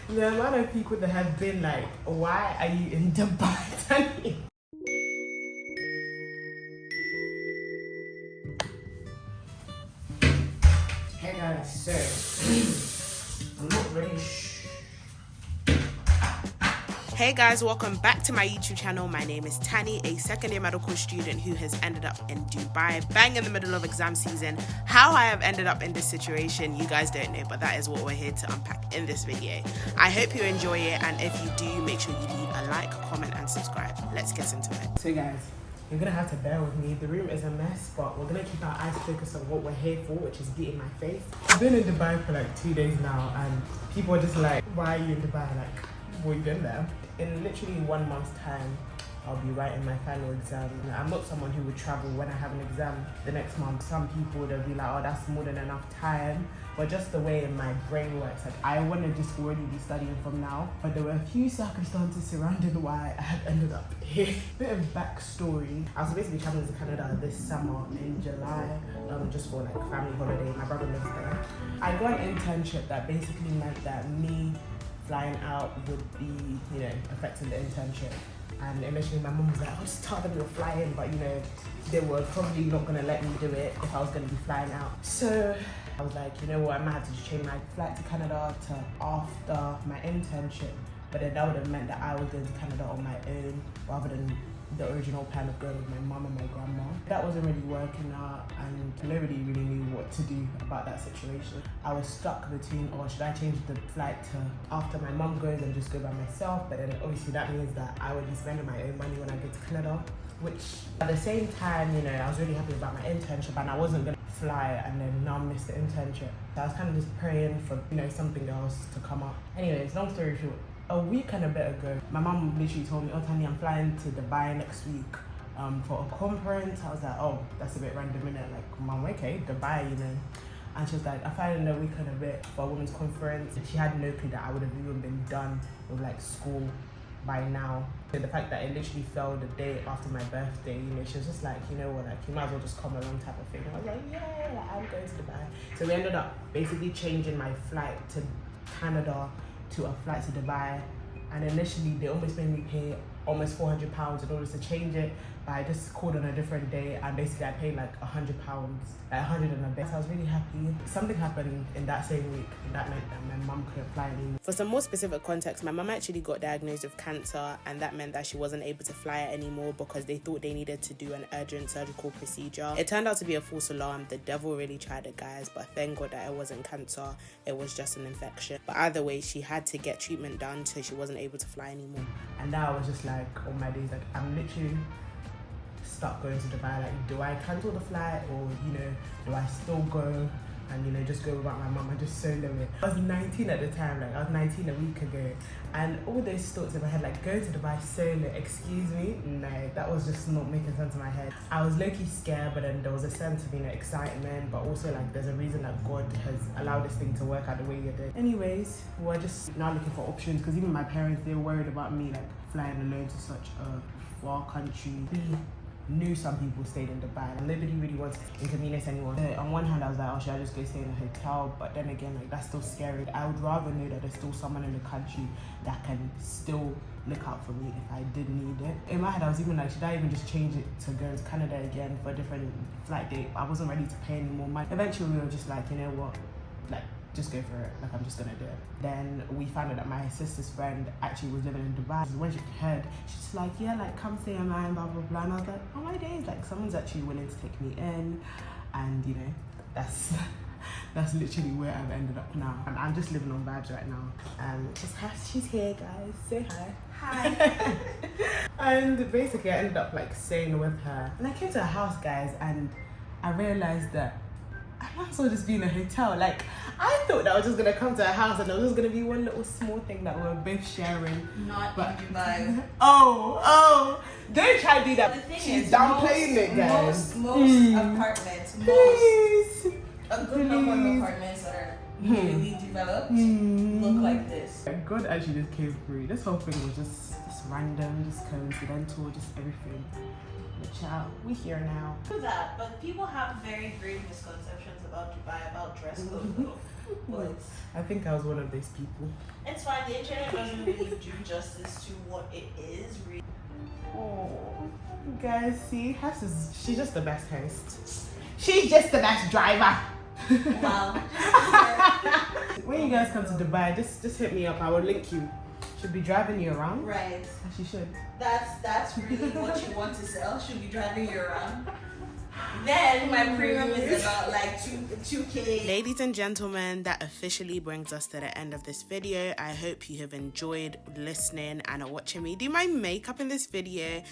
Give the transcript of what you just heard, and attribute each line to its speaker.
Speaker 1: The amount of people that have been like, why are you in Dubai, Tani? Hey guys, so I'm not really Hey guys, welcome back to my YouTube channel. My name is Tani, a second year medical student who has ended up in Dubai, bang in the middle of exam season. How I have ended up in this situation, you guys don't know, but that is what we're here to unpack in this video. I hope you enjoy it, and if you do, make sure you leave a like, comment, and subscribe. Let's get into it. So guys, you're gonna have to bear with me. The room is a mess, but we're gonna keep our eyes focused on what we're here for, which is getting my face. I've been in Dubai for like 2 days now, and people are just like, why are you in Dubai? Like, what you been there? In literally 1 month's time, I'll be writing my final exam. I'm not someone who would travel when I have an exam the next month. Some people, they'll be like, oh, that's more than enough time. But just the way my brain works, like I want to just already be studying from now. But there were a few circumstances surrounding why I have ended up here. Bit of backstory. I was basically traveling to Canada this summer in July, just for like family holiday. My brother lives there. I got an internship that basically meant that me flying out would be, you know, affecting the internship. And initially my mum was like, oh, just tell them you're flying, but you know, they were probably not gonna let me do it if I was gonna be flying out. So I was like, you know what, I might have to just change my flight to Canada to after my internship. But then that would have meant that I was going to Canada on my own rather than the original plan of going with my mum and my grandma. That wasn't really working out, and nobody really knew what to do about that situation. I was stuck between, or should I change the flight to after my mum goes and just go by myself? But then obviously that means that I would be spending my own money when I go to Canada, which at the same time, you know, I was really happy about my internship and I wasn't gonna fly and then now miss the internship. So I was kind of just praying for, you know, something else to come up. Anyways, long story short, a week and a bit ago, my mum literally told me, oh Tani, I'm flying to Dubai next week for a conference. I was like, oh, that's a bit random, innit? Like, mum, okay, Dubai, you know. And she was like, I flying in a week and a bit for a women's conference. She had no clue that I would have even been done with like school by now. So the fact that it literally fell the day after my birthday, you know, she was just like, you know what, like you might as well just come along type of thing. And I was like, yeah, like, I'm going to Dubai. So we ended up basically changing my flight to Canada to a flight to Dubai, and initially they almost made me pay almost £400 in order to change it, but I just called on a different day and basically I paid like £100, like 100 and a bit. So I was really happy. Something happened in that same week and that meant that my mum couldn't fly anymore. For some more specific context, my mum actually got diagnosed with cancer, and that meant that she wasn't able to fly anymore because they thought they needed to do an urgent surgical procedure. It turned out to be a false alarm. The devil really tried it, guys, but thank God that it wasn't cancer, it was just an infection. But either way, she had to get treatment done, so she wasn't able to fly anymore. And now I was just like, on my days, like I'm literally stuck going to Dubai. Like, do I cancel the flight, or you know, do I still go and you know just go without my mum and just solo it? I was 19 at the time, like I was 19 a week ago, and all those thoughts in my head, like going to Dubai solo, excuse me, no, that was just not making sense in my head. I was low-key scared, but then there was a sense of, you know, excitement, but also like there's a reason that God has allowed this thing to work out the way it did. Anyways, we're just now looking for options, because even my parents, they were worried about me like flying alone to such a far country. Knew some people stayed in Dubai and nobody really wants to inconvenience anyone. So on one hand I was like, oh, should I just go stay in a hotel? But then again, like that's still scary. I would rather know that there's still someone in the country that can still look out for me if I did need it. In my head I was even like, should I even just change it to going to Canada again for a different flight date? I wasn't ready to pay any more money. Eventually we were just like, you know what, like just go for it, like I'm just gonna do it. Then we found out that my sister's friend actually was living in Dubai. When she heard, she's like, yeah, like come stay in mine, blah blah blah. And I was like, oh my days, like someone's actually willing to take me in. And you know, that's literally where I've ended up now. And I'm just living on vibes right now. She's here, guys, say hi. Hi. And basically I ended up like staying with her. And I came to her house, guys, and I realized that I might as well just be in a hotel. Like, I thought that I was just gonna come to a house and there was just gonna be one little small thing that we were both sharing.
Speaker 2: Not in Dubai.
Speaker 1: Oh, don't try to do that.
Speaker 2: The thing
Speaker 1: She's
Speaker 2: is,
Speaker 1: downplaying it, guys.
Speaker 2: Most apartments, a good number of apartments that are newly developed look like this.
Speaker 1: God actually just came through. This whole thing was just random, just coincidental, just everything. Child, we here now.
Speaker 2: Do that, but people have very grave misconceptions about Dubai, about dress code though. But
Speaker 1: I think I was one of those people.
Speaker 2: it's fine. The internet doesn't really do justice to what it is. Really.
Speaker 1: Oh, guys, see, she's just the best host. She's just the best driver.
Speaker 2: Wow.
Speaker 1: When you guys come to Dubai, just hit me up. I will link you. She'll be driving you around.
Speaker 2: Right.
Speaker 1: She should.
Speaker 2: That's really what you want to sell. She'll be driving you around. Then my premium is about like 2K.
Speaker 1: Ladies and gentlemen, that officially brings us to the end of this video. I hope you have enjoyed listening and watching me do my makeup in this video.